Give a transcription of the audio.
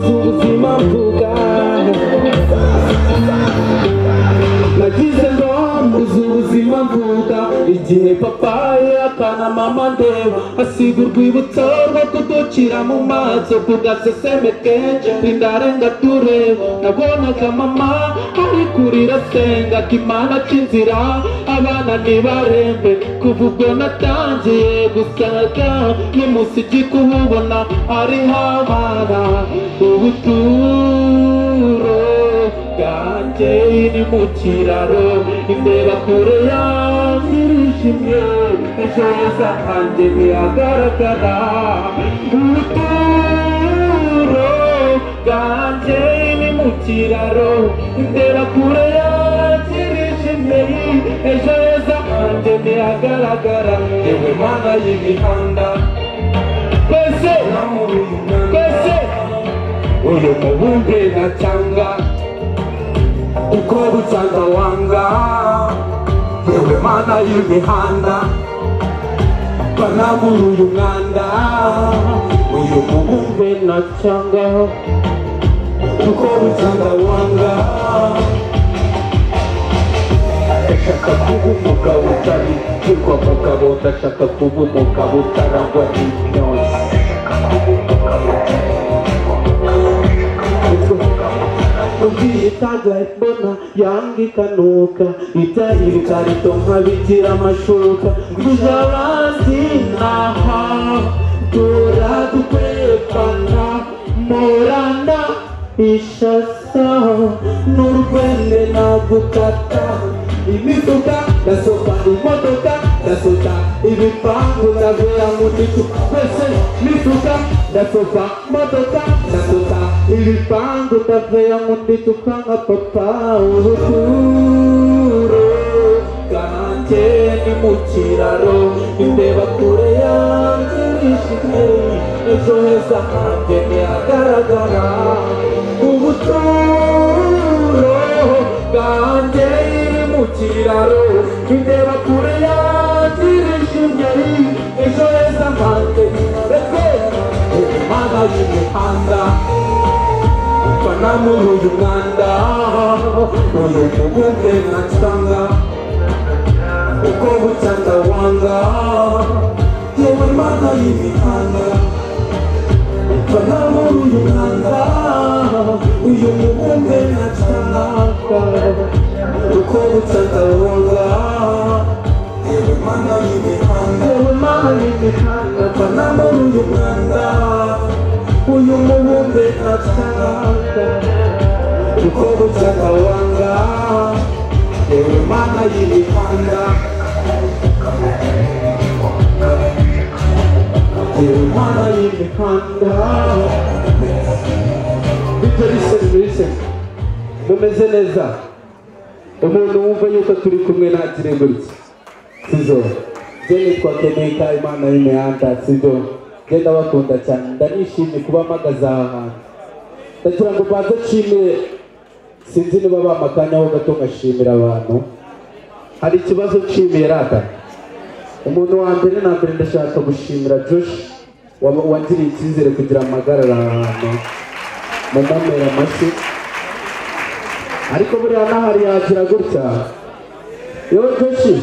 ubuzima mvuga nagize ngo mbuze ubuzima mvuga igihe papa yakana mama ndeba asiga urwibutso rwo kudukira mu maso kugaseseme kenshi indarenga tureba nabonaga mama ari kurira senga kimana cy'inzira abana ntibarembe kuva ubwo natangiye gusaga n'umusigi kuwubona ariho abana ubuturo bwanjye ni mu kiraro indeba kure yanjye irijimye ejo heza hanjye ntihagaragara ubuturo bwanjye ni mu kiraro indeba kure yanjye irijimye ejo heza hanjye ntihagaragara yewe mana y'imihanda twese uyu mubumbe na cyanga uko bucanga wanga yewe mana y'imihanda banamura uyu mwanda uyu mubumbe na cyanga uko bucanga wanga ndashaka kuba umugabo utari kirwa mugabo ndashaka kuba umugabo utarangwa n'imyotsi ubwiyitaga mbona yanga ikanuka itari ibikarito nkabikira amashuka nguje abandi naha dora dukwepana morana ishasa n'urwende nagukata imifuka ndasopa imodoka ndasota ibipangu ndavera mu gicu twese mifuka ndasopa imodoka ndasota ibipangu ndavera mu gicu nka papa ubuturo bwanjye ni mu kiraro indeba kure yanjye ishimye ejo heza hanjye ntihagaragara ubuturo bwanjye mu kiraro indeba kure yanjye irijimye ejo heza hanjye ntihagaragara imana y'imihanda banamura uyu mwanda uyu mubumbe na cyanga uko bucanga wanga yewe mana y'imihanda banamura uyu mwanda uyu mubumbe na cyanga uko bucanga wanga yewe mana y'imihanda banamura uyu mwanda uyu mubumbe na cyanga uko bucanga wanga yewe mana y'imihanda yewe mana y'imihanda bityo listen mumeze neza umuntu wumva yuko turi kumwe ntagire gutya sizo je nitwa Keneka imana y'imihanda sizo genda bakunda cyane ndanishimye kuba mpagaze aha hantu ndagira ngo baze nshimire sinzi niba bamakanya ho gato ngashimira abantu hari ikibazo nshimiye rata umuntu wa mbere na mbere ndashaka gushimira Josh wangiriye icyizere kugira amagarara ahantu mu mpera amashyi ariko buriya nahari yagira gutya yo Josh